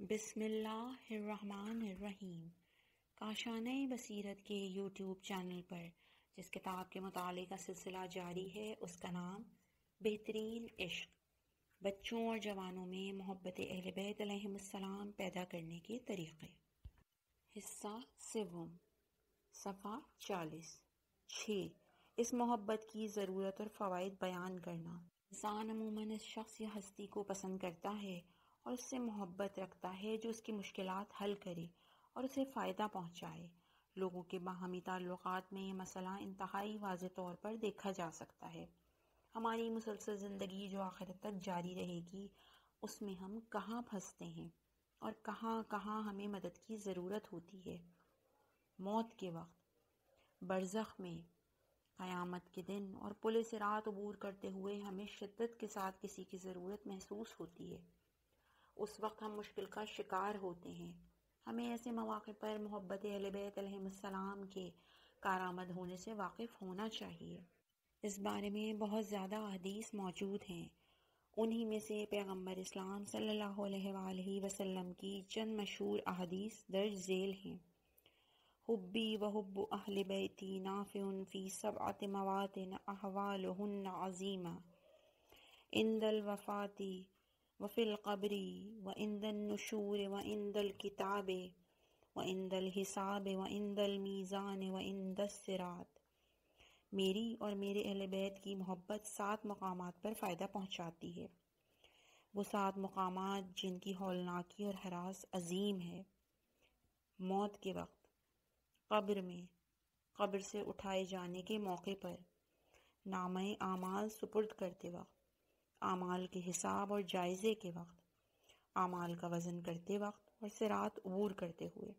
بسم اللہ الرحمن الرحیم۔ کاشانہ بصیرت کے یوٹیوب چینل پر جس کتاب کے مطالعے کا سلسلہ جاری ہے اس کا نام بہترین عشق، بچوں اور جوانوں میں محبت اہل بیت علیہم السلام پیدا کرنے کے طریقے، حصہ سوم، صفحہ 40۔ 6۔ اس محبت کی ضرورت اور فوائد بیان کرنا۔ انسان عموماً اس شخص یا ہستی کو پسند کرتا ہے اور اس سے محبت رکھتا ہے جو اس کی مشکلات حل کرے اور اسے فائدہ پہنچائے۔ لوگوں کے باہمی تعلقات میں یہ مسئلہ انتہائی واضح طور پر دیکھا جا سکتا ہے۔ ہماری مسلسل زندگی جو آخرت تک جاری رہے گی، اس میں ہم کہاں پھنستے ہیں اور کہاں کہاں ہمیں مدد کی ضرورت ہوتی ہے۔ موت کے وقت، برزخ میں، قیامت کے دن اور پل صراط عبور کرتے ہوئے ہمیں شدت کے ساتھ کسی کی ضرورت محسوس ہوتی ہے۔ اس وقت ہم مشکل کا شکار ہوتے ہیں۔ ہمیں ایسے مواقع پر محبت اہل بیت علیہم السلام کے کارآمد ہونے سے واقف ہونا چاہیے۔ اس بارے میں بہت زیادہ احادیث موجود ہیں۔ انہی میں سے پیغمبر اسلام صلی اللہ علیہ وآلہ وسلم کی چند مشہور احادیث درج ذیل ہیں۔ حبی و حب اہل بیتی نافع فی 7 مواطن احوالہن عظیمہ، عند الوفاة وفی القبر وعند النشور وعند الکتاب وعند الحساب وعند المیزان وعند الصراط۔ میری اور میرے اہل بیت کی محبت 7 مقامات پر فائدہ پہنچاتی ہے۔ وہ 7 مقامات جن کی ہولناکی اور ہراس عظیم ہے۔ موت کے وقت، قبر میں، قبر سے اٹھائے جانے کے موقع پر، نامہ اعمال سپرد کرتے وقت، اعمال کے حساب اور جائزے کے وقت، اعمال کا وزن کرتے وقت اور صراط عبور کرتے ہوئے۔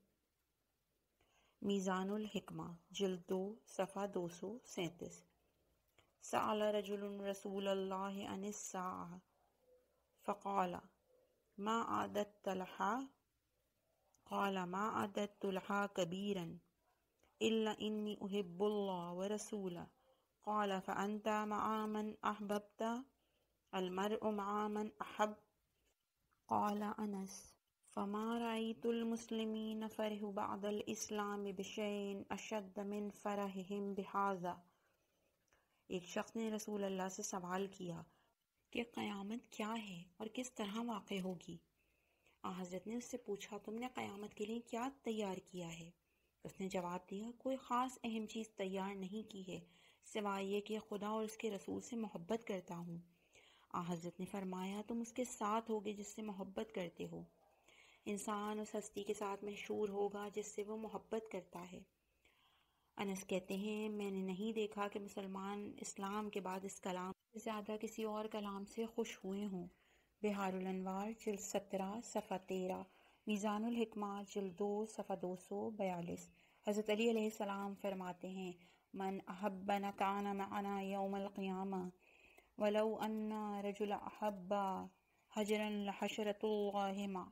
میزان الحکمہ، جلد 2، صفحہ 237۔ سأل رجل رسول اللہ عن الساعة فقال ما أعددت لها؟ قال ما أعددت لها كبيرا إلا إني أحب الله ورسوله. قال فأنت مع من أحببت؟ المرء مع من أحب. قال أنس فما رأيت المسلمين فرحوا بعد الإسلام بشيء أشد من فرحهم بهذا۔ ایک شخص نے رسول اللہ سے سوال کیا کہ قیامت کیا ہے اور کس طرح واقع ہوگی۔ حضرت نے اس سے پوچھا تم نے قیامت کے لیے کیا تیار کیا ہے؟ اس نے جواب دیا کوئی خاص اہم چیز تیار نہیں کی ہے سوائے یہ کہ خدا اور اس کے رسول سے محبت کرتا ہوں۔ حضرت نے فرمایا تم اس کے ساتھ ہوگے جس سے محبت کرتے ہو۔ انسان اس ہستی کے ساتھ محشور ہوگا جس سے وہ محبت کرتا ہے۔ انس کہتے ہیں میں نے نہیں دیکھا کہ مسلمان اسلام کے بعد اس کلام سے زیادہ کسی اور کلام سے خوش ہوئے ہوں۔ بحار الانوار، جلد 17، صفحہ 13۔ میزان الحکمہ، جلد 2، صفحہ 242۔ حضرت علی علیہ السلام فرماتے ہیں من احبنا کان معنا یوم القیامہ ولو ان رجل احب حجرا لحشرۃ اللہ معه۔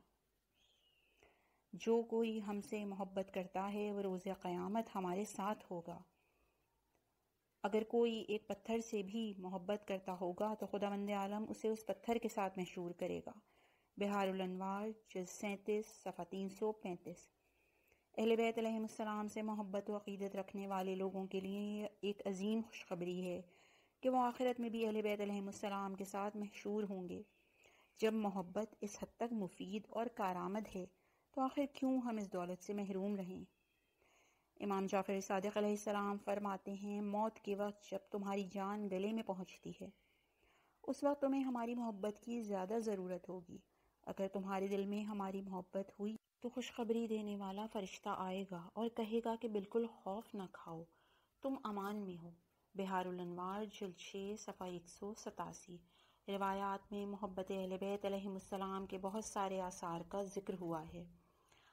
جو کوئی ہم سے محبت کرتا ہے وہ روز قیامت ہمارے ساتھ ہوگا۔ اگر کوئی ایک پتھر سے بھی محبت کرتا ہوگا تو خداوند عالم اسے اس پتھر کے ساتھ محشور کرے گا۔ بحار الانوار، جلد 37، صفحہ 335۔ اہل بیت علیہم السلام سے محبت و عقیدت رکھنے والے لوگوں کے لیے یہ ایک عظیم خوشخبری ہے کہ وہ آخرت میں بھی اہل بیت علیہم السلام کے ساتھ محشور ہوں گے۔ جب محبت اس حد تک مفید اور کارآمد ہے تو آخر کیوں ہم اس دولت سے محروم رہیں؟ امام جعفر صادق علیہ السلام فرماتے ہیں موت کے وقت جب تمہاری جان گلے میں پہنچتی ہے اس وقت تمہیں ہماری محبت کی زیادہ ضرورت ہوگی۔ اگر تمہارے دل میں ہماری محبت ہوئی تو خوشخبری دینے والا فرشتہ آئے گا اور کہے گا کہ بالکل خوف نہ کھاؤ، تم امان میں ہو۔ بحار الانوار، جلد 6، صفحہ 187۔ روایات میں محبت اہل بیت علیہم السلام کے بہت سارے آثار کا ذکر ہوا ہے۔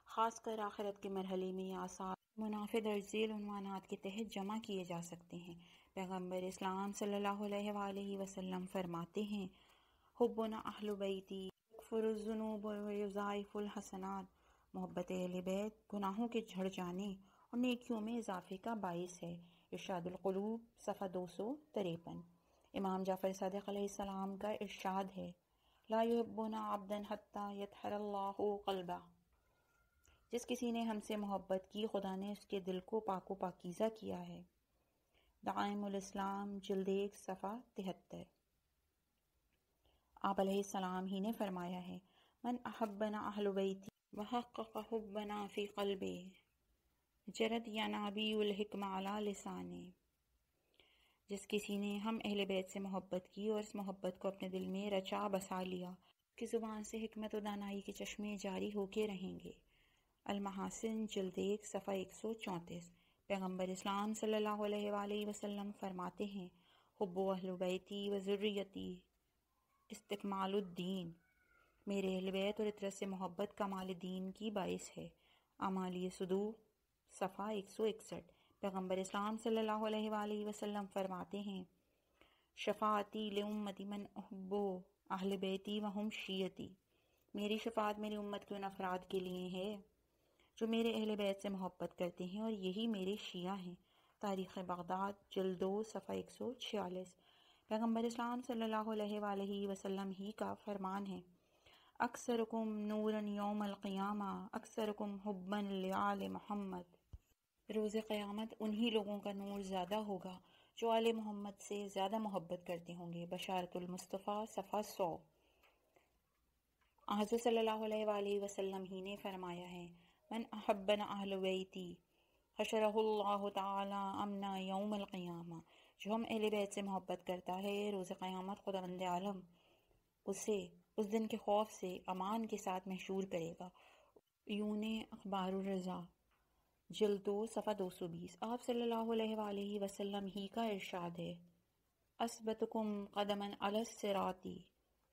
خاص کر آخرت کے مرحلے میں یہ آثار منافع درج ذیل عنوانات کے تحت جمع کیے جا سکتے ہیں۔ پیغمبر اسلام صلی اللہ علیہ وآلہ وسلم فرماتے ہیں حبنا اہل بیتی یغفر الذنوب ویضاعف الحسنات۔ محبت اہل بیت گناہوں کے جھڑ جانے اور نیکیوں میں اضافے کا باعث ہے۔ ارشاد القلوب، صفحہ 253۔ امام جعفر صادق علیہ السلام کا ارشاد ہے لا يحبنا عبدا حتى يطهر اللہ قلبہ، جس کسی نے ہم سے محبت کی خدا نے اس کے دل کو پاک و پاکیزہ کیا ہے۔ دعائم الاسلام جلد 1 صفحہ 73۔ آپ علیہ السلام ہی نے فرمایا ہے، من احبنا اہل بیتی وحقق حبنا فی قلبہ جرت ینابیع الحکم علی لسانے، جس کسی نے ہم اہل بیت سے محبت کی اور اس محبت کو اپنے دل میں رچا بسا لیا، اس کی زبان سے حکمت و دانائی کے چشمے جاری ہو کے رہیں گے۔ المحاسن جلد 1 صفحہ 134۔ پیغمبر اسلام صلی اللہ علیہ وآلہ وسلم فرماتے ہیں، حب اہل بیتی و ذریتی استکمال الدین، میرے اہل بیت اور اطرت سے محبت کمال دین کی باعث ہے۔ اعمالی صدور صفحہ 161۔ پیغمبر اسلام صلی اللہ علیہ وآلہ وسلم فرماتے ہیں، شفاعتی لامتی من احب اہل بیتی وہم شیعتی، میری شفاعت میری امت کے ان افراد کے لیے ہے جو میرے اہل بیت سے محبت کرتے ہیں اور یہی میرے شیعہ ہیں۔ تاریخ بغداد جلد 2 صفحہ 146۔ پیغمبر اسلام صلی اللہ علیہ وآلہ وسلم ہی کا فرمان ہے، اکثرکم نورا یوم القیامہ اکثرکم حبا لآل محمد، روز قیامت انہی لوگوں کا نور زیادہ ہوگا جو آل محمد سے زیادہ محبت کرتے ہوں گے۔ بشارت المصطفیٰ صفحہ 100۔ حضرت صلی اللہ علیہ وآلہ وسلم ہی نے فرمایا ہے، من احبنا اہل بیتی حشرہ اللہ تعالی امنا یوم القیامہ، جو ہم اہل بیت سے محبت کرتا ہے روز قیامت خداوند عالم اسے اس دن کے خوف سے امان کے ساتھ محشور کرے گا۔ یون اخبار الرضا جلد 2 صفحہ 220۔ آپ صلی اللہ علیہ وآلہ وسلم ہی کا ارشاد ہے، اثبتکم قدما علی الصراط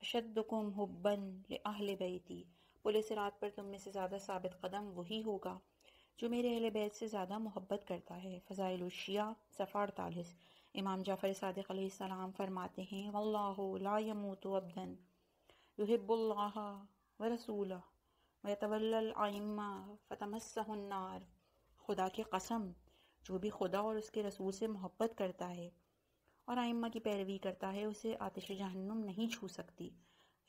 اشدکم حبا لأہل بیتی، پل صراط پر تم میں سے زیادہ ثابت قدم وہی ہوگا جو میرے اہل بیت سے زیادہ محبت کرتا ہے۔ فضائل الشیعہ صفحہ 48۔ امام جعفر صادق علیہ السلام فرماتے ہیں، واللہ لا یموت عبدا یحب اللہ ورسولہ ویتولی الائمہ فتمسہ النار، خدا کی قسم جو بھی خدا اور اس کے رسول سے محبت کرتا ہے اور ائمہ کی پیروی کرتا ہے اسے آتش جہنم نہیں چھو سکتی۔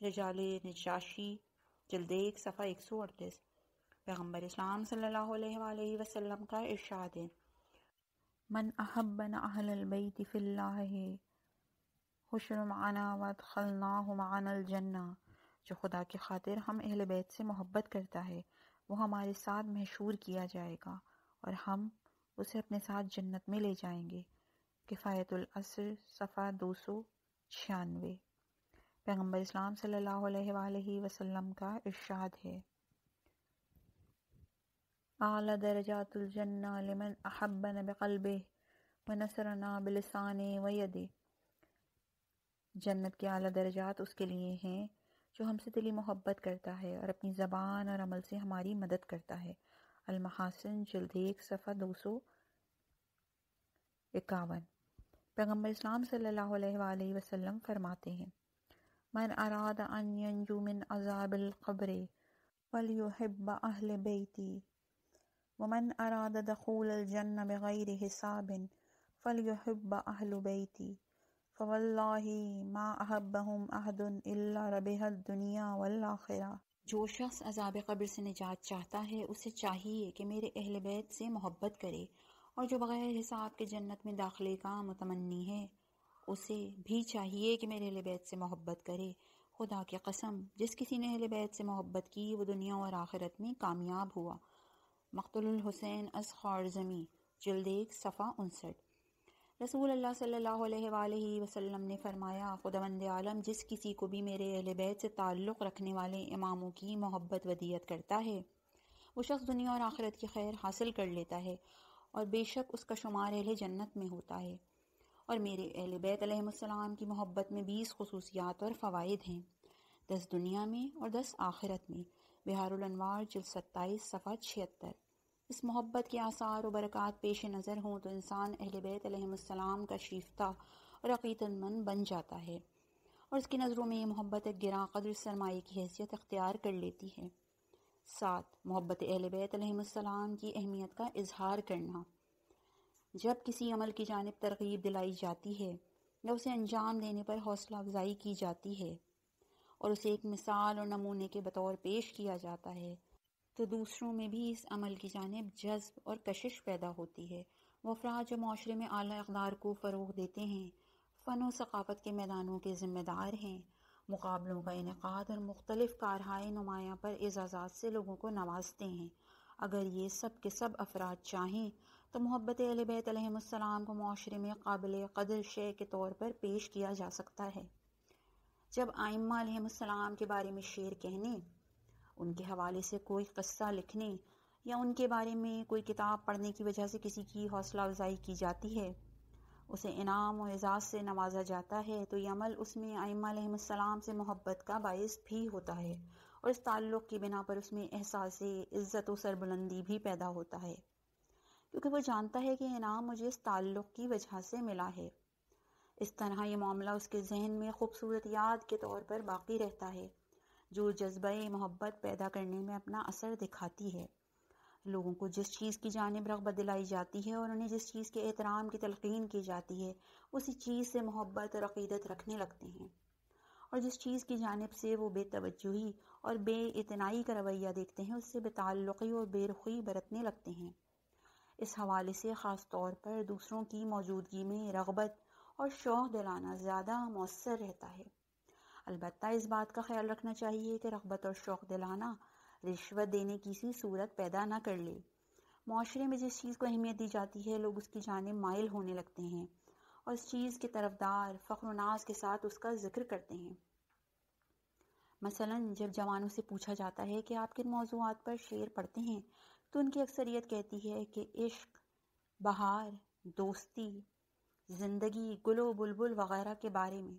رجال نجاشی جلد 1 صفحہ 138۔ پیغمبر اسلام صلی اللہ علیہ وآلہ وسلم کا ارشاد ہے، من احبنا اہل البیت فی اللہ حشر معنا وادخلناہ معنا الجنہ، جو خدا کی خاطر ہم اہل بیت سے محبت کرتا ہے وہ ہمارے ساتھ محشور کیا جائے گا اور ہم اسے اپنے ساتھ جنت میں لے جائیں گے۔ کفایت الاسر صفحہ 296۔ پیغمبر اسلام صلی اللہ علیہ وآلہ وسلم کا ارشاد ہے، اعلی درجات الجنہ لمن احبنا بقلبہ ونصرنا بلسانہ ویدہ، جنت کے اعلیٰ درجات اس کے لیے ہیں جو ہم سے دلی محبت کرتا ہے اور اپنی زبان اور عمل سے ہماری مدد کرتا ہے۔ المحاسن جلد 1 صفحہ 251۔ پیغمبر اسلام صلی اللہ علیہ وآلہ وسلم فرماتے ہیں، من اراد ان ینجو من عذاب القبر فلیحب اہل بیتی ومن اراد دخول الجنہ بغیر حساب فلیحب اہل بیتی فواللہ ما احبہم احد الا ربح الدنیا والآخرہ، جو شخص عذاب قبر سے نجات چاہتا ہے اسے چاہیے کہ میرے اہل بیت سے محبت کرے، اور جو بغیر حساب کے جنت میں داخلے کا متمنی ہے اسے بھی چاہیے کہ میرے اہل بیت سے محبت کرے۔ خدا کی قسم جس کسی نے اہل بیت سے محبت کی وہ دنیا اور آخرت میں کامیاب ہوا۔ مقتل الحسین از خوارزمی جلد 1 صفحہ 59۔ رسول اللہ صلی اللہ علیہ وآلہ وسلم نے فرمایا، خداوند عالم جس کسی کو بھی میرے اہل بیت سے تعلق رکھنے والے اماموں کی محبت ودیت کرتا ہے وہ شخص دنیا اور آخرت کی خیر حاصل کر لیتا ہے اور بے شک اس کا شمار اہل جنت میں ہوتا ہے۔ اور میرے اہل بیت علیہ السلام کی محبت میں 20 خصوصیات اور فوائد ہیں، 10 دنیا میں اور 10 آخرت میں۔ بہار الانوار جلد 27 صفحہ 76۔ اس محبت کے آثار و برکات پیش نظر ہوں تو انسان اہل بیت علیہ السلام کا شیفتہ اور عقیدت مند بن جاتا ہے اور اس کی نظروں میں یہ محبت ایک گراں قدر سرمایہ کی حیثیت اختیار کر لیتی ہے۔ 7 محبت اہل بیت علیہ السلام کی اہمیت کا اظہار کرنا۔ جب کسی عمل کی جانب ترغیب دلائی جاتی ہے یا اسے انجام دینے پر حوصلہ افزائی کی جاتی ہے اور اسے ایک مثال اور نمونے کے بطور پیش کیا جاتا ہے تو دوسروں میں بھی اس عمل کی جانب جذب اور کشش پیدا ہوتی ہے۔ وہ افراد جو معاشرے میں اعلیٰ اقدار کو فروغ دیتے ہیں، فن و ثقافت کے میدانوں کے ذمہ دار ہیں، مقابلوں کا انعقاد اور مختلف کارہائے نمایاں پر اعزازات سے لوگوں کو نوازتے ہیں۔ اگر یہ سب کے سب افراد چاہیں تو محبت اہل بیت علیہم السلام کو معاشرے میں قابل قدر شے کے طور پر پیش کیا جا سکتا ہے۔ جب ائمہ علیہم السلام کے بارے میں شعر کہنے، ان کے حوالے سے کوئی قصہ لکھنے یا ان کے بارے میں کوئی کتاب پڑھنے کی وجہ سے کسی کی حوصلہ افزائی کی جاتی ہے، اسے انعام و اعزاز سے نوازا جاتا ہے، تو یہ عمل اس میں ائمہ علیہم السلام سے محبت کا باعث بھی ہوتا ہے اور اس تعلق کی بنا پر اس میں احساس عزت و سربلندی بھی پیدا ہوتا ہے، کیونکہ وہ جانتا ہے کہ انعام مجھے اس تعلق کی وجہ سے ملا ہے۔ اس طرح یہ معاملہ اس کے ذہن میں خوبصورت یاد کے طور پر باقی رہتا ہے، جو جذبہ محبت پیدا کرنے میں اپنا اثر دکھاتی ہے۔ لوگوں کو جس چیز کی جانب رغبت دلائی جاتی ہے اور انہیں جس چیز کے احترام کی تلقین کی جاتی ہے، اسی چیز سے محبت اور عقیدت رکھنے لگتے ہیں، اور جس چیز کی جانب سے وہ بے توجہی اور بے اعتنائی کا رویہ دیکھتے ہیں، اس سے بے تعلقی اور بے رخی برتنے لگتے ہیں۔ اس حوالے سے خاص طور پر دوسروں کی موجودگی میں رغبت اور شوق دلانا زیادہ مؤثر رہتا ہے۔ البتہ اس بات کا خیال رکھنا چاہیے کہ رغبت اور شوق دلانا رشوت دینے کی سی صورت پیدا نہ کر لے۔ معاشرے میں جس چیز کو اہمیت دی جاتی ہے، لوگ اس کی جانب مائل ہونے لگتے ہیں اور اس چیز کے طرفدار فخر و ناز کے ساتھ اس کا ذکر کرتے ہیں۔ مثلا جب جوانوں سے پوچھا جاتا ہے کہ آپ کن موضوعات پر شعر پڑھتے ہیں، تو ان کی اکثریت کہتی ہے کہ عشق، بہار، دوستی، زندگی، گل و بلبل وغیرہ کے بارے میں۔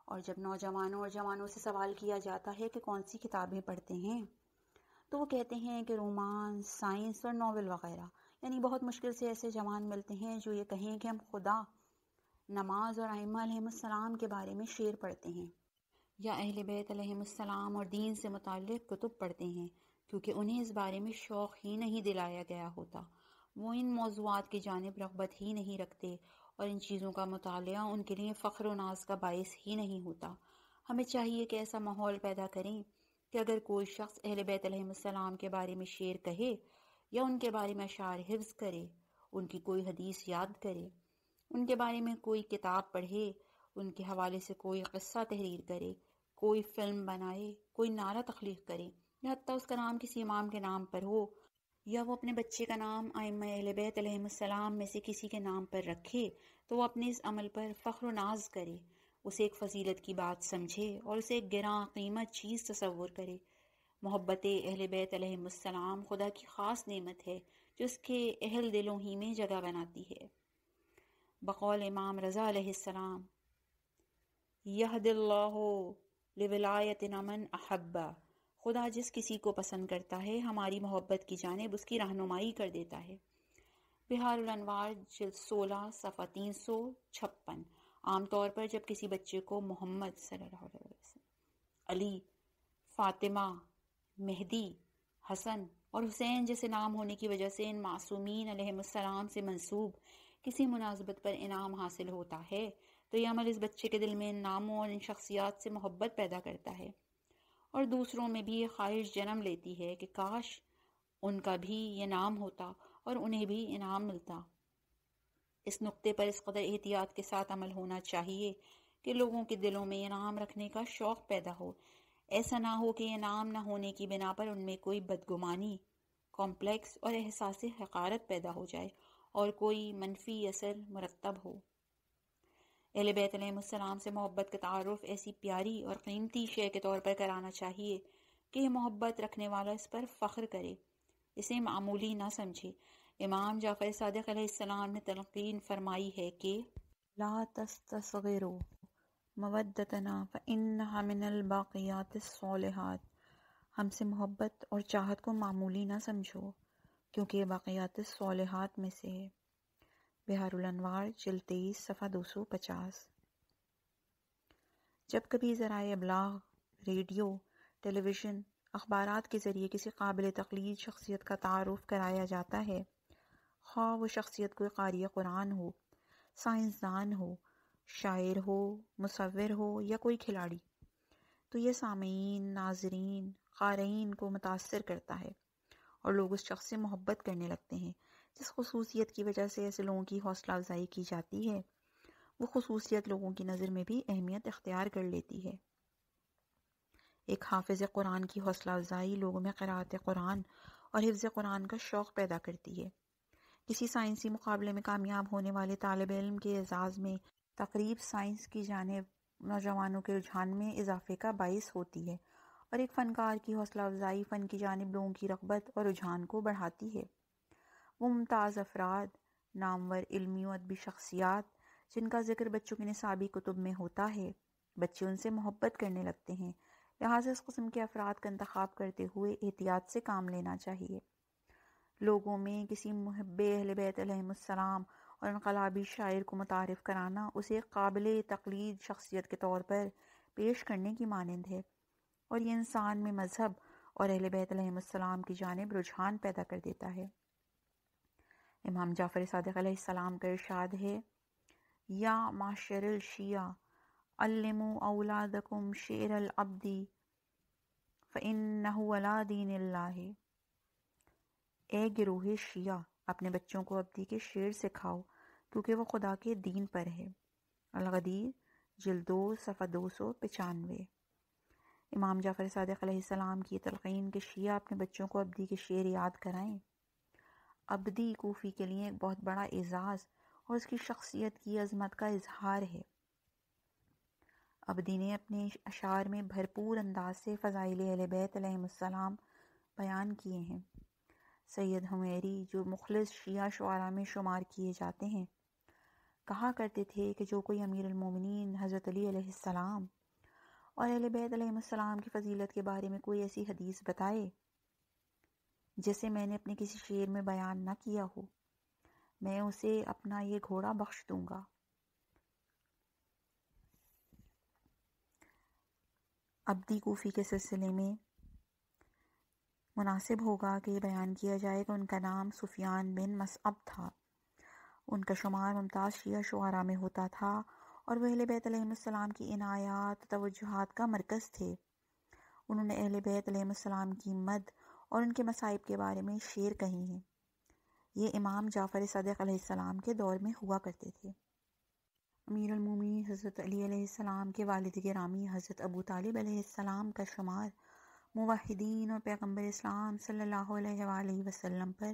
اور جب نوجوانوں اور جوانوں سے سوال کیا جاتا ہے کہ کون سی کتابیں پڑھتے ہیں، تو وہ کہتے ہیں کہ رومانس، سائنس اور ناول وغیرہ۔ یعنی بہت مشکل سے ایسے جوان ملتے ہیں جو یہ کہیں کہ ہم خدا، نماز اور ائمہ علیہم السلام کے بارے میں شعر پڑھتے ہیں، یا اہل بیت علیہم السلام اور دین سے متعلق کتب پڑھتے ہیں، کیونکہ انہیں اس بارے میں شوق ہی نہیں دلایا گیا ہوتا۔ وہ ان موضوعات کی جانب رغبت ہی نہیں رکھتے اور ان چیزوں کا مطالعہ ان کے لیے فخر و ناز کا باعث ہی نہیں ہوتا۔ ہمیں چاہیے کہ ایسا ماحول پیدا کریں کہ اگر کوئی شخص اہل بیت علیہم السلام کے بارے میں شعر کہے یا ان کے بارے میں اشعار حفظ کرے، ان کی کوئی حدیث یاد کرے، ان کے بارے میں کوئی کتاب پڑھے، ان کے حوالے سے کوئی قصہ تحریر کرے، کوئی فلم بنائے، کوئی نعرہ تخلیق کرے، یا حتیٰ اس کا نام کسی امام کے نام پر ہو، یا وہ اپنے بچے کا نام ائمہ اہل بیت علیہم السلام میں سے کسی کے نام پر رکھے، تو وہ اپنے اس عمل پر فخر و ناز کرے، اسے ایک فضیلت کی بات سمجھے اور اسے ایک گراں قیمت چیز تصور کرے۔ محبت اہل بیت علیہم السلام خدا کی خاص نعمت ہے جو اس کے اہل دلوں ہی میں جگہ بناتی ہے۔ بقول امام رضا علیہ السلام، یہد اللہ لولایتنا من احبہ، خدا جس کسی کو پسند کرتا ہے ہماری محبت کی جانب اس کی رہنمائی کر دیتا ہے۔ بہار الانوار جلد 16 صفحہ 356۔ عام طور پر جب کسی بچے کو محمد صلی اللہ علیہ وسلم، علی، فاطمہ، مہدی، حسن اور حسین جیسے نام ہونے کی وجہ سے ان معصومین علیہم السلام سے منسوب کسی مناسبت پر انعام حاصل ہوتا ہے، تو یہ عمل اس بچے کے دل میں ان ناموں اور ان شخصیات سے محبت پیدا کرتا ہے، اور دوسروں میں بھی یہ خواہش جنم لیتی ہے کہ کاش ان کا بھی یہ نام ہوتا اور انہیں بھی انعام ملتا۔ اس نقطے پر اس قدر احتیاط کے ساتھ عمل ہونا چاہیے کہ لوگوں کے دلوں میں انعام رکھنے کا شوق پیدا ہو۔ ایسا نہ ہو کہ انعام نہ ہونے کی بنا پر ان میں کوئی بدگمانی، کمپلیکس اور احساس حقارت پیدا ہو جائے اور کوئی منفی اثر مرتب ہو۔ اہل بیت علیہم السلام سے محبت کا تعارف ایسی پیاری اور قیمتی شے کے طور پر کرانا چاہیے کہ یہ محبت رکھنے والا اس پر فخر کرے، اسے معمولی نہ سمجھے۔ امام جعفر صادق علیہ السلام نے تلقین فرمائی ہے کہ لا تستصغروا مودتنا فإنها من الباقیات الصالحات، ہم سے محبت اور چاہت کو معمولی نہ سمجھو کیونکہ یہ باقیات الصالحات میں سے ہے۔ بہار الانوار جلد 23 صفحہ 250۔ جب کبھی ذرائع ابلاغ، ریڈیو، ٹیلی ویژن، اخبارات کے ذریعے کسی قابل تقلید شخصیت کا تعارف کرایا جاتا ہے، خواہ وہ شخصیت کوئی قاری قرآن ہو، سائنسدان ہو، شاعر ہو، مصور ہو یا کوئی کھلاڑی، تو یہ سامعین، ناظرین، قارئین کو متاثر کرتا ہے اور لوگ اس شخص سے محبت کرنے لگتے ہیں جس خصوصیت کی وجہ سے ایسے لوگوں کی حوصلہ افزائی کی جاتی ہے۔ وہ خصوصیت لوگوں کی نظر میں بھی اہمیت اختیار کر لیتی ہے۔ ایک حافظ قرآن کی حوصلہ افزائی لوگوں میں قرأت قرآن اور حفظ قرآن کا شوق پیدا کرتی ہے۔ کسی سائنسی مقابلے میں کامیاب ہونے والے طالب علم کے اعزاز میں تقریب سائنس کی جانب نوجوانوں کے رجحان میں اضافے کا باعث ہوتی ہے، اور ایک فنکار کی حوصلہ افزائی فن کی جانب لوگوں کی رغبت اور رجحان کو بڑھاتی ہے۔ وہ ممتاز افراد، نامور علمی و ادبی شخصیات جن کا ذکر بچوں کی نصابی کتب میں ہوتا ہے، بچے ان سے محبت کرنے لگتے ہیں۔ لہٰذا اس قسم کے افراد کا انتخاب کرتے ہوئے احتیاط سے کام لینا چاہیے۔ لوگوں میں کسی محب اہل بیت علیہم السلام اور انقلابی شاعر کو متعارف کرانا اسے ایک قابل تقلید شخصیت کے طور پر پیش کرنے کی مانند ہے، اور یہ انسان میں مذہب اور اہل بیت علیہم السلام کی جانب رجحان پیدا کر دیتا ہے۔ امام جعفر صادق علیہ السلام کا ارشاد ہے، یا معشر الشیعہ علموا اولادکم شعر العبد فإنہ علی دین اللہ۔ اے گروہ شیعہ، اپنے بچوں کو عبدی کے شعر سکھاؤ کیونکہ وہ خدا کے دین پر ہے۔ الغدیر جلد 2 صفحہ 295۔ امام جعفر صادق علیہ السلام کی تلقین کے شیعہ اپنے بچوں کو عبدی کے شعر یاد کرائیں۔ عبدی کوفی کے لیے ایک بہت بڑا اعزاز اور اس کی شخصیت کی عظمت کا اظہار ہے۔ عبدی نے اپنے اشعار میں بھرپور انداز سے فضائل اہل بیت علیہم السلام بیان کیے ہیں۔ سید حمیری، جو مخلص شیعہ شعراء میں شمار کیے جاتے ہیں، کہا کرتے تھے کہ جو کوئی امیر المومنین حضرت علی علیہ السلام اور اہل بیت علیہم السلام کی فضیلت کے بارے میں کوئی ایسی حدیث بتائے جسے میں نے اپنے کسی شعر میں بیان نہ کیا ہو، میں اسے اپنا یہ گھوڑا بخش دوں گا۔ عبدی کوفی کے سلسلے میں مناسب ہوگا کہ یہ بیان کیا جائے کہ ان کا نام سفیان بن مصعب تھا۔ ان کا شمار ممتاز شیعہ شعراء میں ہوتا تھا اور وہ اہل بیت علیہم السلام کی عنایات و توجہات کا مرکز تھے۔ انہوں نے اہل بیت علیہم السلام کی مدح اور ان کے مصائب کے بارے میں شعر کہی ہیں۔ یہ امام جعفر صادق علیہ السلام کے دور میں ہوا کرتے تھے۔ امیر المومنین حضرت علی علیہ السلام کے والد گرامی حضرت ابو طالب علیہ السلام کا شمار موحدین اور پیغمبر اسلام صلی اللہ علیہ وآلہ وسلم پر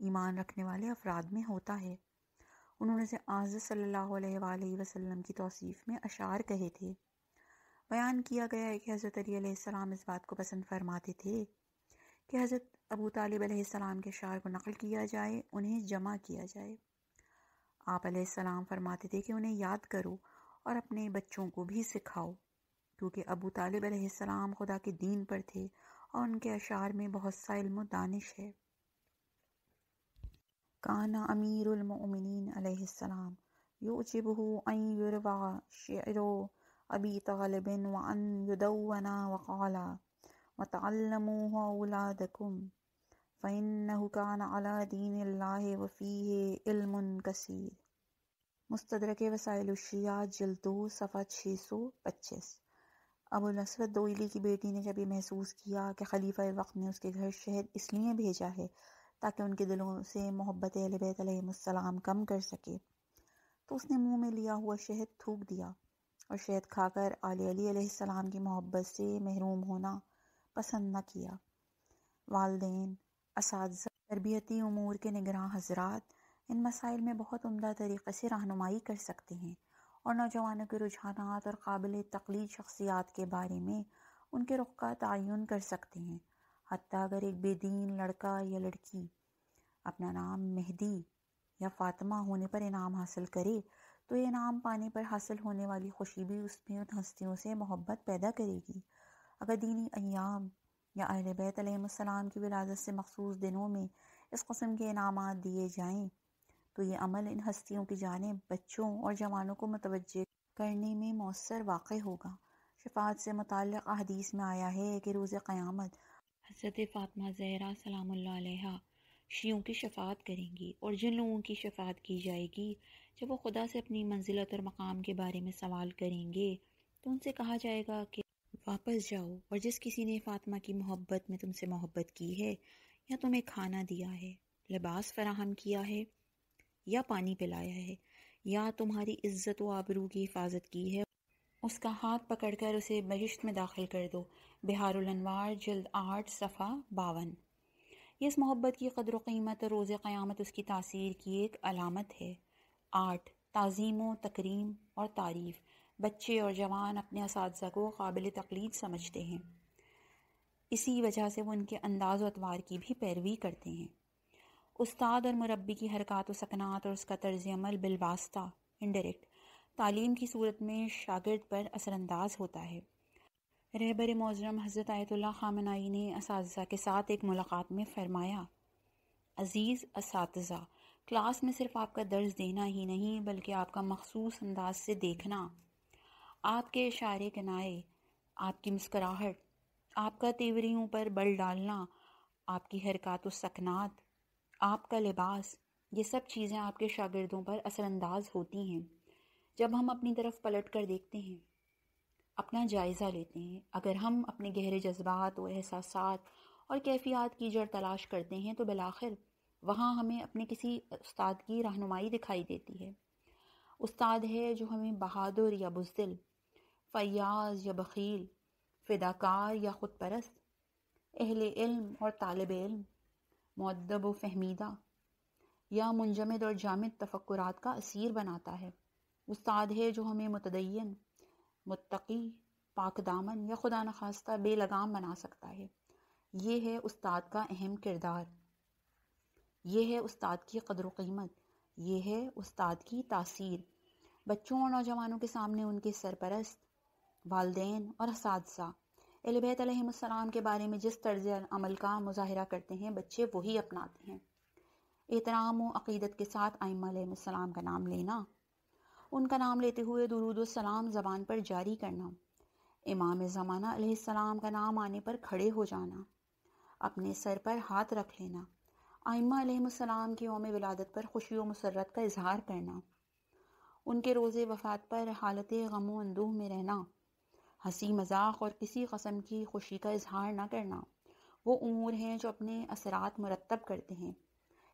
ایمان رکھنے والے افراد میں ہوتا ہے۔ انہوں نے حضرت صلی اللہ علیہ وآلہ وسلم کی توصیف میں اشعار کہے تھے۔ بیان کیا گیا ہے کہ حضرت علی علیہ السلام اس بات کو پسند فرماتے تھے کہ حضرت ابو طالب علیہ السلام کے اشعار کو نقل کیا جائے، انہیں جمع کیا جائے۔ آپ علیہ السلام فرماتے تھے کہ انہیں یاد کرو اور اپنے بچوں کو بھی سکھاؤ، کیونکہ ابو طالب علیہ السلام خدا کے دین پر تھے اور ان کے اشعار میں بہت سا علم و دانش ہے۔ کان امیر المؤمنین علیہ السلام یعجبہ ان یروى شعر ابی طالب وان یدون وقال وتعلموه اولادکم فإنه كان على دین اللہ وفیہ علم کثیر۔ مستدرک وسائل الشیعہ جلد 2 صفحہ 625۔ ابو الاسود دوئلی کی بیٹی نے جب یہ محسوس کیا کہ خلیفہ وقت نے اس کے گھر شہد اس لیے بھیجا ہے تاکہ ان کے دلوں سے محبت اہل بیت علیہم السلام کم کر سکے، تو اس نے منہ میں لیا ہوا شہد تھوک دیا اور شہد کھا کر آل علی علیہ السلام کی محبت سے محروم ہونا پسند نہ کیا۔ والدین، اساتذہ، تربیتی امور کے نگراں حضرات ان مسائل میں بہت عمدہ طریقے سے رہنمائی کر سکتے ہیں اور نوجوانوں کے رجحانات اور قابل تقلید شخصیات کے بارے میں ان کے رخ کا تعین کر سکتے ہیں۔ حتیٰ اگر ایک بے دین لڑکا یا لڑکی اپنا نام مہدی یا فاطمہ ہونے پر انعام حاصل کرے تو یہ انعام پانے پر حاصل ہونے والی خوشی بھی اس میں ان ہستیوں سے محبت پیدا کرے گی۔ اگر دینی ایام یا اہل بیت علیہم السلام کی ولادت سے مخصوص دنوں میں اس قسم کے انعامات دیے جائیں تو یہ عمل ان ہستیوں کی جانب بچوں اور جوانوں کو متوجہ کرنے میں مؤثر واقع ہوگا۔ شفاعت سے متعلق احادیث میں آیا ہے کہ روز قیامت حضرت فاطمہ زہرا سلام اللہ علیہا شیعوں کی شفاعت کریں گی، اور جن لوگوں کی شفاعت کی جائے گی جب وہ خدا سے اپنی منزلت اور مقام کے بارے میں سوال کریں گے تو ان سے کہا جائے گا کہ واپس جاؤ اور جس کسی نے فاطمہ کی محبت میں تم سے محبت کی ہے، یا تمہیں کھانا دیا ہے، لباس فراہم کیا ہے، یا پانی پلایا ہے، یا تمہاری عزت و آبرو کی حفاظت کی ہے، اس کا ہاتھ پکڑ کر اسے بہشت میں داخل کر دو۔ بہار الانوار جلد 8 صفحہ 52۔ یہ اس محبت کی قدر و قیمت اور روز قیامت اس کی تاثیر کی ایک علامت ہے۔ 8 تعظیم و تکریم اور تعریف۔ بچے اور جوان اپنے اساتذہ کو قابل تقلید سمجھتے ہیں، اسی وجہ سے وہ ان کے انداز و اطوار کی بھی پیروی کرتے ہیں۔ استاد اور مربی کی حرکات و سکنات اور اس کا طرز عمل بالواسطہ انڈائریکٹ تعلیم کی صورت میں شاگرد پر اثر انداز ہوتا ہے۔ رہبر معظم حضرت آیت اللہ خامنائی نے اساتذہ کے ساتھ ایک ملاقات میں فرمایا: عزیز اساتذہ، کلاس میں صرف آپ کا درس دینا ہی نہیں بلکہ آپ کا مخصوص انداز سے دیکھنا، آپ کے اشارے کنائے، آپ کی مسکراہٹ، آپ کا تیوریوں پر بل ڈالنا، آپ کی حرکات و سکنات، آپ کا لباس، یہ سب چیزیں آپ کے شاگردوں پر اثر انداز ہوتی ہیں۔ جب ہم اپنی طرف پلٹ کر دیکھتے ہیں، اپنا جائزہ لیتے ہیں، اگر ہم اپنے گہرے جذبات و احساسات اور کیفیات کی جڑ تلاش کرتے ہیں تو بالآخر وہاں ہمیں اپنے کسی استاد کی رہنمائی دکھائی دیتی ہے۔ استاد ہے جو ہمیں بہادر یا بزدل، فیاض یا بخیل، فداکار یا خود پرست، اہل علم اور طالب علم، مؤدب و فہمیدہ یا منجمد اور جامد تفکرات کا اسیر بناتا ہے۔ استاد ہے جو ہمیں متدین، متقی، پاک دامن یا خدا نخواستہ بے لگام بنا سکتا ہے۔ یہ ہے استاد کا اہم کردار، یہ ہے استاد کی قدر و قیمت، یہ ہے استاد کی تاثیر۔ بچوں اور نوجوانوں کے سامنے ان کے سرپرست، والدین اور اساتذہ اہل بیت علیہم السلام کے بارے میں جس طرز عمل کا مظاہرہ کرتے ہیں، بچے وہی اپناتے ہیں۔ احترام و عقیدت کے ساتھ ائمہ علیہم السلام کا نام لینا، ان کا نام لیتے ہوئے درود و سلام زبان پر جاری کرنا، امام زمانہ علیہ السلام کا نام آنے پر کھڑے ہو جانا، اپنے سر پر ہاتھ رکھ لینا، ائمہ علیہم السلام کی یوم ولادت پر خوشی و مسرت کا اظہار کرنا، ان کے روز وفات پر حالت غم و اندوہ میں رہنا، ہنسی مذاق اور کسی قسم کی خوشی کا اظہار نہ کرنا، وہ امور ہیں جو اپنے اثرات مرتب کرتے ہیں۔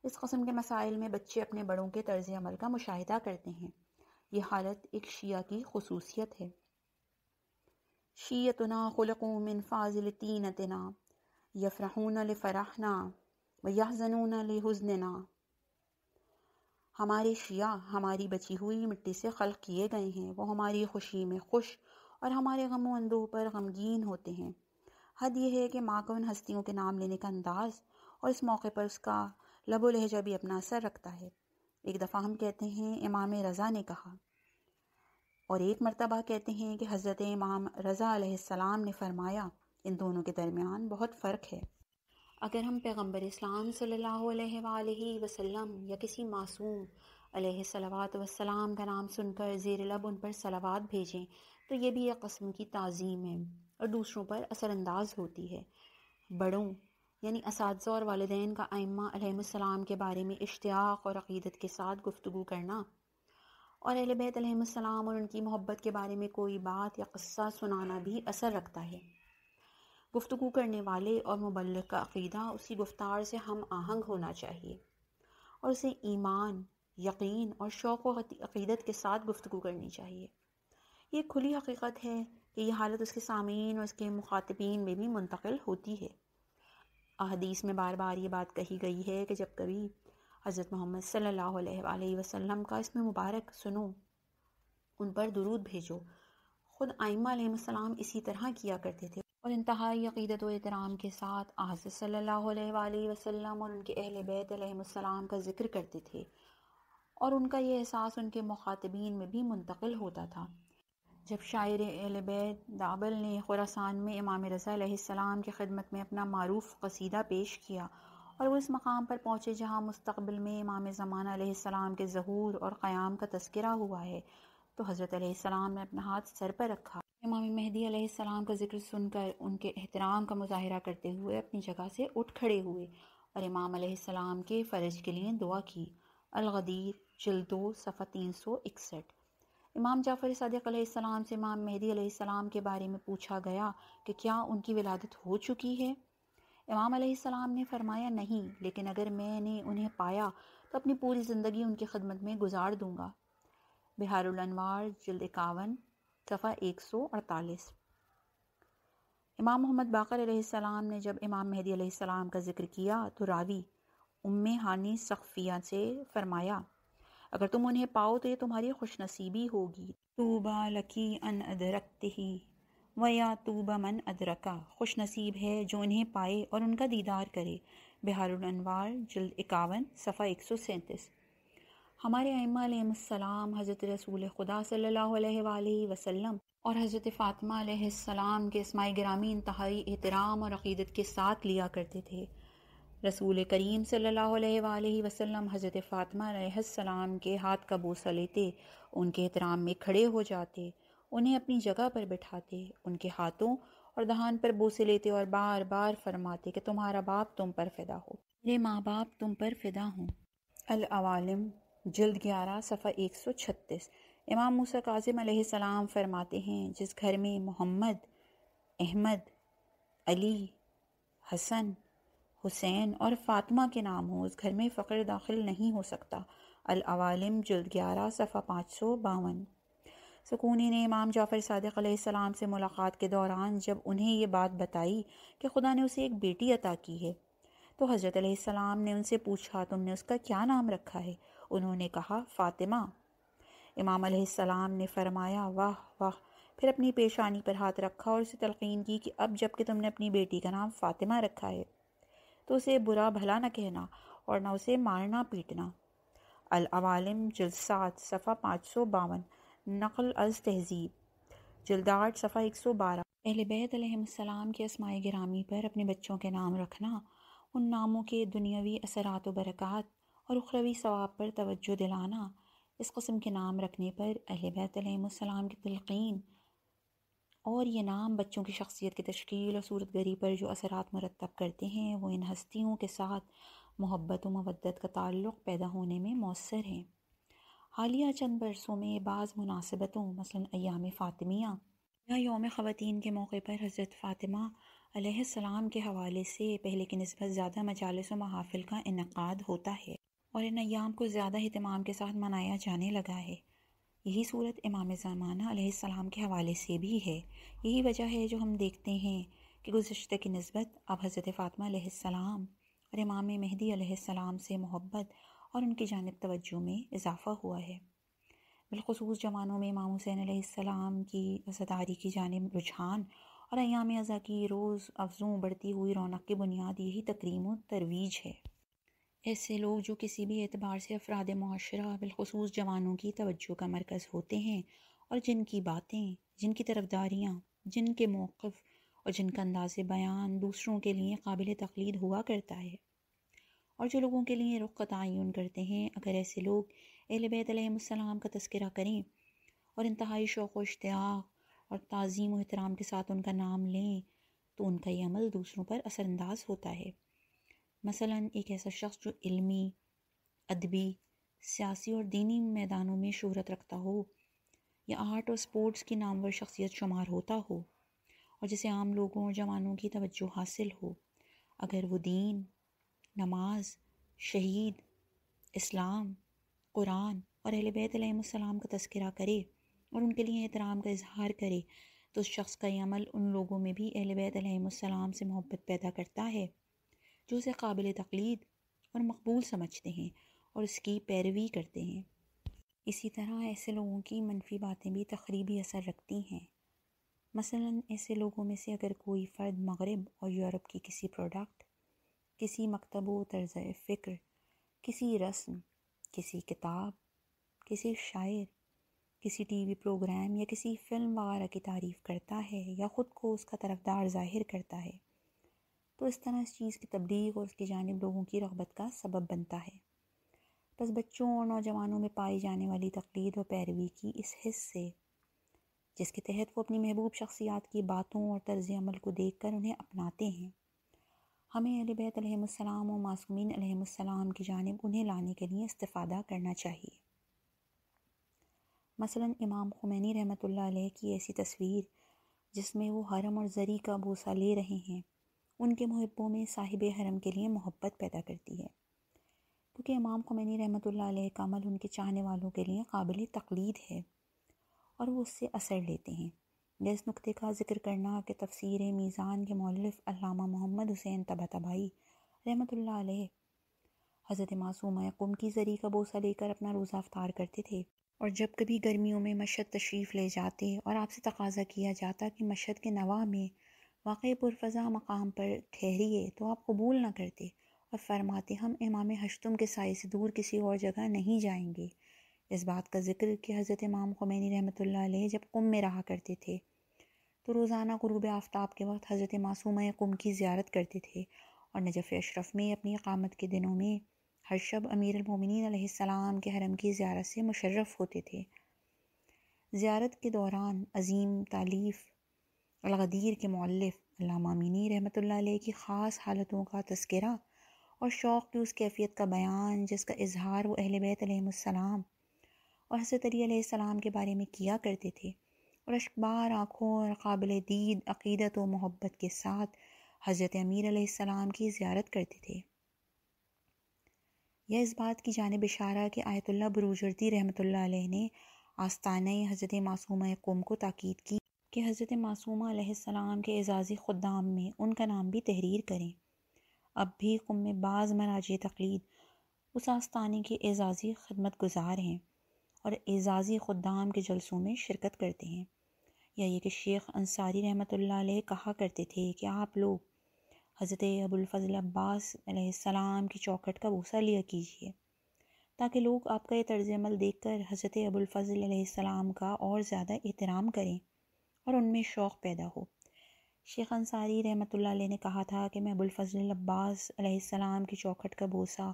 اس قسم کے مسائل میں بچے اپنے بڑوں کے طرز عمل کا مشاہدہ کرتے ہیں۔ یہ حالت ایک شیعہ کی خصوصیت ہے۔ شیعتنا خلقوا من فاضل طینتنا یفرحون لفرحنا ویحزنون لحزننا۔ ہمارے شیعہ ہماری بچی ہوئی مٹی سے خلق کیے گئے ہیں، وہ ہماری خوشی میں خوش اور ہمارے غم و اندوہ پر غمگین ہوتے ہیں۔ حد یہ ہے کہ ماں کا ان ہستیوں کے نام لینے کا انداز اور اس موقع پر اس کا لب و لہجہ بھی اپنا اثر رکھتا ہے۔ ایک دفعہ ہم کہتے ہیں امام رضا نے کہا، اور ایک مرتبہ کہتے ہیں کہ حضرت امام رضا علیہ السلام نے فرمایا۔ ان دونوں کے درمیان بہت فرق ہے۔ اگر ہم پیغمبر اسلام صلی اللہ علیہ وآلہ وسلم یا کسی معصوم علیہ الصلوات والسلام کا نام سن کر زیر لب ان پر صلوات بھیجیں تو یہ بھی ایک قسم کی تعظیم ہے اور دوسروں پر اثر انداز ہوتی ہے۔ بڑوں یعنی اساتذہ اور والدین کا ائمہ علیہ السلام کے بارے میں اشتیاق اور عقیدت کے ساتھ گفتگو کرنا اور اہل بیت علیہ السلام اور ان کی محبت کے بارے میں کوئی بات یا قصہ سنانا بھی اثر رکھتا ہے۔ گفتگو کرنے والے اور مبلغ کا عقیدہ اسی گفتار سے ہم آہنگ ہونا چاہیے اور اسے ایمان، یقین اور شوق و عقیدت کے ساتھ گفتگو کرنی چاہیے۔ یہ کھلی حقیقت ہے کہ یہ حالت اس کے سامعین اور اس کے مخاطبین میں بھی منتقل ہوتی ہے۔ احادیث میں بار بار یہ بات کہی گئی ہے کہ جب کبھی حضرت محمد صلی اللہ علیہ وآلہ وسلم کا اسم مبارک سنو، ان پر درود بھیجو۔ خود ائمہ علیہ السلام اسی طرح کیا کرتے تھے اور انتہائی عقیدت و احترام کے ساتھ حضرت صلی اللہ علیہ وآلہ وسلم اور ان کے اہل بیت علیہ السلام کا ذکر کرتے تھے، اور ان کا یہ احساس ان کے مخاطبین میں بھی منتقل ہوتا تھا۔ جب شاعر اہل بیت دابل نے خراسان میں امام رضا علیہ السلام کی خدمت میں اپنا معروف قصیدہ پیش کیا اور وہ اس مقام پر پہنچے جہاں مستقبل میں امام زمانہ علیہ السلام کے ظہور اور قیام کا تذکرہ ہوا ہے، تو حضرت علیہ السلام نے اپنا ہاتھ سر پر رکھا، امام مہدی علیہ السلام کا ذکر سن کر ان کے احترام کا مظاہرہ کرتے ہوئے اپنی جگہ سے اٹھ کھڑے ہوئے اور امام علیہ السلام کے فرج کے لیے دعا کی۔ الغدیر جلد 2 صفحہ 361۔ امام جعفر صادق علیہ السلام سے امام مہدی علیہ السلام کے بارے میں پوچھا گیا کہ کیا ان کی ولادت ہو چکی ہے؟ امام علیہ السلام نے فرمایا نہیں، لیکن اگر میں نے انہیں پایا تو اپنی پوری زندگی ان کی خدمت میں گزار دوں گا۔ بحار الانوار جلد 51 صفحہ 148۔ امام محمد باقر علیہ السلام نے جب امام مہدی علیہ السلام کا ذکر کیا تو راوی ام ہانی سقفیہ سے فرمایا اگر تم انہیں پاؤ تو یہ تمہاری خوش نصیبی ہوگی۔ طوبیٰ لکی ان ادرکتہ ویا طوبیٰ من ادرکا، خوش نصیب ہے جو انہیں پائے اور ان کا دیدار کرے۔ بحار الانوار جلد 51 صفحہ 137۔ ہمارے ائمہ علیہ السلام حضرت رسول خدا صلی اللہ علیہ وآلہ وسلم اور حضرت فاطمہ علیہ السلام کے اسماء گرامی انتہائی احترام اور عقیدت کے ساتھ لیا کرتے تھے۔ رسول کریم صلی اللہ علیہ وآلہ وسلم حضرت فاطمہ علیہ السلام کے ہاتھ کا بوسہ لیتے، ان کے احترام میں کھڑے ہو جاتے، انہیں اپنی جگہ پر بٹھاتے، ان کے ہاتھوں اور دہان پر بوسے لیتے اور بار بار فرماتے کہ تمہارا باپ تم پر فدا ہو، میرے ماں باپ تم پر فدا ہوں۔ العوالم جلد 11 صفحہ 136۔ امام موسیٰ کاظم علیہ السلام فرماتے ہیں جس گھر میں محمد، احمد، علی، حسن، حسین اور فاطمہ کے نام ہوں اس گھر میں فقر داخل نہیں ہو سکتا۔ العوالم جلد 11 صفحہ 552۔ سکونی نے امام جعفر صادق علیہ السلام سے ملاقات کے دوران جب انہیں یہ بات بتائی کہ خدا نے اسے ایک بیٹی عطا کی ہے تو حضرت علیہ السلام نے ان سے پوچھا تم نے اس کا کیا نام رکھا ہے؟ انہوں نے کہا فاطمہ۔ امام علیہ السلام نے فرمایا واہ واہ، پھر اپنی پیشانی پر ہاتھ رکھا اور اسے تلقین کی کہ اب جب کہ تم نے اپنی بیٹی کا نام فاطمہ رکھا ہے تو اسے برا بھلا نہ کہنا اور نہ اسے مارنا پیٹنا۔ العوالم جلد 7 صفحہ 552۔ نقل از تہذیب جلد 8 صفحہ 112۔ اہل بیت علیہ السلام کے اسماء گرامی پر اپنے بچوں کے نام رکھنا ان ناموں کے دنیاوی اثرات و برکات اور اخروی ثواب پر توجہ دلانا، اس قسم کے نام رکھنے پر اہل بیت علیہ السلام کی تلقین اور یہ نام بچوں کی شخصیت کی تشکیل اور صورت گری پر جو اثرات مرتب کرتے ہیں وہ ان ہستیوں کے ساتھ محبت و مودت کا تعلق پیدا ہونے میں مؤثر ہیں۔ حالیہ چند برسوں میں بعض مناسبتوں مثلا ایام فاطمیہ یا یوم خواتین کے موقع پر حضرت فاطمہ علیہ السلام کے حوالے سے پہلے کی نسبت زیادہ مجالس و محافل کا انعقاد ہوتا ہے اور ان ایام کو زیادہ اہتمام کے ساتھ منایا جانے لگا ہے۔ یہی صورت امام زمانہ علیہ السلام کے حوالے سے بھی ہے۔ یہی وجہ ہے جو ہم دیکھتے ہیں کہ گزشتہ کی نسبت اب حضرت فاطمہ علیہ السلام اور امام مہدی علیہ السلام سے محبت اور ان کی جانب توجہ میں اضافہ ہوا ہے۔ بالخصوص جوانوں میں امام حسین علیہ السلام کی عزاداری کی جانب رجحان اور ایام عزا کی روز افزوں بڑھتی ہوئی رونق کی بنیاد یہی تکریم و ترویج ہے۔ ایسے لوگ جو کسی بھی اعتبار سے افراد معاشرہ بالخصوص جوانوں کی توجہ کا مرکز ہوتے ہیں اور جن کی باتیں، جن کی طرفداریاں، جن کے موقف اور جن کا انداز بیان دوسروں کے لیے قابل تقلید ہوا کرتا ہے اور جو لوگوں کے لیے رخ کا تعین کرتے ہیں، اگر ایسے لوگ اہل بیت علیہ السلام کا تذکرہ کریں اور انتہائی شوق و اشتیاق اور تعظیم و احترام کے ساتھ ان کا نام لیں تو ان کا یہ عمل دوسروں پر اثر انداز ہوتا ہے۔ مثلا ایک ایسا شخص جو علمی، ادبی، سیاسی اور دینی میدانوں میں شہرت رکھتا ہو یا آرٹ اور سپورٹس کی نامور شخصیت شمار ہوتا ہو اور جسے عام لوگوں اور جوانوں کی توجہ حاصل ہو، اگر وہ دین، نماز، شہید، اسلام، قرآن اور اہل بیت علیہ السلام کا تذکرہ کرے اور ان کے لیے احترام کا اظہار کرے تو اس شخص کا یہ عمل ان لوگوں میں بھی اہل بیت علیہ السلام سے محبت پیدا کرتا ہے جو اسے قابل تقلید اور مقبول سمجھتے ہیں اور اس کی پیروی کرتے ہیں۔ اسی طرح ایسے لوگوں کی منفی باتیں بھی تخریبی اثر رکھتی ہیں۔ مثلا ایسے لوگوں میں سے اگر کوئی فرد مغرب اور یورپ کی کسی پروڈکٹ، کسی مکتب و طرز فکر، کسی رسم، کسی کتاب، کسی شاعر، کسی ٹی وی پروگرام یا کسی فلم وغیرہ کی تعریف کرتا ہے یا خود کو اس کا طرفدار ظاہر کرتا ہے تو اس طرح اس چیز کی تبلیغ اور اس کی جانب لوگوں کی رغبت کا سبب بنتا ہے۔ بس بچوں اور نوجوانوں میں پائی جانے والی تقلید و پیروی کی اس حص سے جس کے تحت وہ اپنی محبوب شخصیات کی باتوں اور طرز عمل کو دیکھ کر انہیں اپناتے ہیں، ہمیں اہل بیت علیہ السلام و معصومین علیہ السلام کی جانب انہیں لانے کے لیے استفادہ کرنا چاہیے۔ مثلاً امام خمینی رحمۃ اللہ علیہ کی ایسی تصویر جس میں وہ حرم اور زری کا بوسہ لے رہے ہیں، ان کے محبوں میں صاحب حرم کے لیے محبت پیدا کرتی ہے، کیونکہ امام خمینی رحمۃ اللہ علیہ کا عمل ان کے چاہنے والوں کے لیے قابل تقلید ہے اور وہ اس سے اثر لیتے ہیں۔ یا اس نقطے کا ذکر کرنا کہ تفسیر میزان کے مؤلف علامہ محمد حسین طباطبائی رحمۃ اللہ علیہ حضرت معصومہ قم کی زری کا بوسہ لے کر اپنا روزہ افطار کرتے تھے، اور جب کبھی گرمیوں میں مشہد تشریف لے جاتے اور آپ سے تقاضا کیا جاتا کہ مشہد کے نواح میں واقع پرفضا مقام پر ٹھہریے تو آپ قبول نہ کرتے اور فرماتے ہم امام ہشتم کے سائے سے دور کسی اور جگہ نہیں جائیں گے۔ اس بات کا ذکر کہ حضرت امام خمینی رحمۃ اللہ علیہ جب قم میں رہا کرتے تھے تو روزانہ غروب آفتاب کے وقت حضرت معصومہ قم کی زیارت کرتے تھے، اور نجف اشرف میں اپنی اقامت کے دنوں میں ہر شب امیر المومنین علیہ السلام کے حرم کی زیارت سے مشرف ہوتے تھے۔ زیارت کے دوران عظیم تالیف الغدیر کے مؤلف علامہ امینی رحمۃ اللہ علیہ کی خاص حالتوں کا تذکرہ اور شوق کی اس کیفیت کا بیان جس کا اظہار وہ اہل بیت علیہم السلام اور حضرت علی علیہ السلام کے بارے میں کیا کرتے تھے، اور اشکبار آنکھوں اور قابل دید عقیدت و محبت کے ساتھ حضرت امیر علیہ السلام کی زیارت کرتے تھے۔ یہ اس بات کی جانب اشارہ کہ آیت اللہ بروجردی رحمۃ اللہ علیہ نے آستانہ حضرت معصومہ قم کو تاکید کی کہ حضرت معصومہ علیہ السلام کے اعزازی خدام میں ان کا نام بھی تحریر کریں۔ اب بھی قم میں بعض مراجع تقلید اس آستانے کے اعزازی خدمت گزار ہیں اور اعزازی خدام کے جلسوں میں شرکت کرتے ہیں، یا یہ کہ شیخ انصاری رحمۃ اللہ علیہ کہا کرتے تھے کہ آپ لوگ حضرت ابوالفضل عباس علیہ السلام کی چوکھٹ کا بوسہ لیا کیجیے، تاکہ لوگ آپ کا یہ طرز عمل دیکھ کر حضرت ابوالفضل علیہ السلام کا اور زیادہ احترام کریں اور ان میں شوق پیدا ہو۔ شیخ انصاری رحمۃ اللہ علیہ نے کہا تھا کہ میں ابوالفضل عباس علیہ السلام کی چوکھٹ کا بوسہ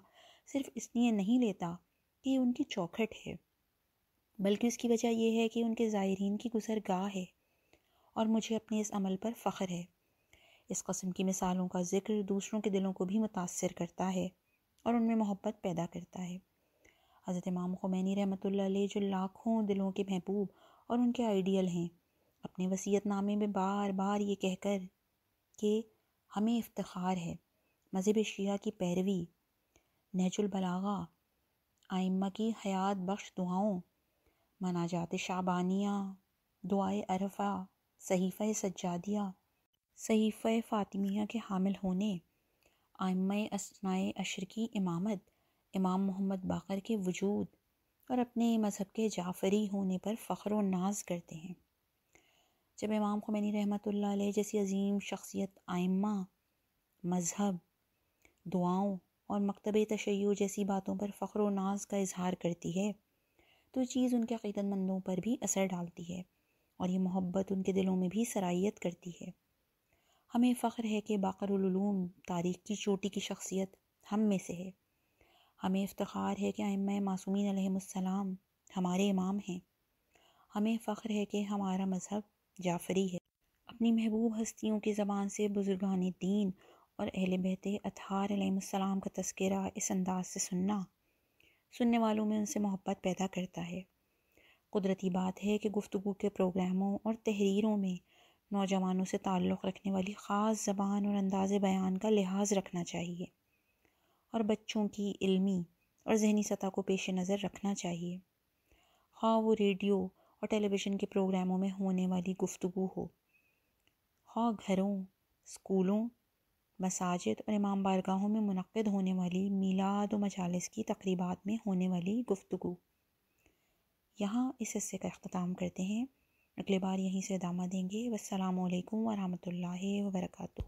صرف اس لیے نہیں لیتا کہ یہ ان کی چوکھٹ ہے، بلکہ اس کی وجہ یہ ہے کہ ان کے زائرین کی گزرگاہ ہے اور مجھے اپنے اس عمل پر فخر ہے۔ اس قسم کی مثالوں کا ذکر دوسروں کے دلوں کو بھی متاثر کرتا ہے اور ان میں محبت پیدا کرتا ہے۔ حضرت امام خمینی رحمۃ اللہ علیہ جو لاکھوں دلوں کے محبوب اور ان کے آئیڈیل ہیں، اپنے وصیت نامے میں بار بار یہ کہہ کر کہ ہمیں افتخار ہے مذہب شیعہ کی پیروی، نہج البلاغہ، ائمہ کی حیات بخش دعاؤں، مناجات شعبانیہ، دعائے عرفہ، صحیفہ سجادیہ، صحیفہ فاطمیہ کے حامل ہونے، ائمہ اثنائے عشر کی امامت، امام محمد باقر کے وجود اور اپنے مذہب کے جعفری ہونے پر فخر و ناز کرتے ہیں۔ جب امام خمینی رحمۃ اللہ علیہ جیسی عظیم شخصیت ائمہ، مذہب، دعاؤں اور مکتب تشیع جیسی باتوں پر فخر و ناز کا اظہار کرتی ہے تو یہ چیز ان کے عقیدت مندوں پر بھی اثر ڈالتی ہے اور یہ محبت ان کے دلوں میں بھی سرایت کرتی ہے۔ ہمیں فخر ہے کہ باقر العلوم تاریخ کی چوٹی کی شخصیت ہم میں سے ہے۔ ہمیں افتخار ہے کہ ائمہ معصومین علیہم السلام ہمارے امام ہیں۔ ہمیں فخر ہے کہ ہمارا مذہب جعفری ہے۔ اپنی محبوب ہستیوں کی زبان سے بزرگان دین اور اہل بیت اطہار علیہم السلام کا تذکرہ اس انداز سے سننے والوں میں ان سے محبت پیدا کرتا ہے۔ قدرتی بات ہے کہ گفتگو کے پروگراموں اور تحریروں میں نوجوانوں سے تعلق رکھنے والی خاص زبان اور انداز بیان کا لحاظ رکھنا چاہیے اور بچوں کی علمی اور ذہنی سطح کو پیش نظر رکھنا چاہیے، خواہ وہ ریڈیو اور ٹیلی ویژن کے پروگراموں میں ہونے والی گفتگو ہو، خواہ گھروں، اسکولوں، مساجد اور امام بارگاہوں میں منعقد ہونے والی میلاد و مجالس کی تقریبات میں ہونے والی گفتگو۔ یہاں اس حصے کا اختتام کرتے ہیں، اگلے بار یہیں سے ادامہ دیں گے۔ والسلام علیکم ورحمۃ اللہ وبرکاتہ۔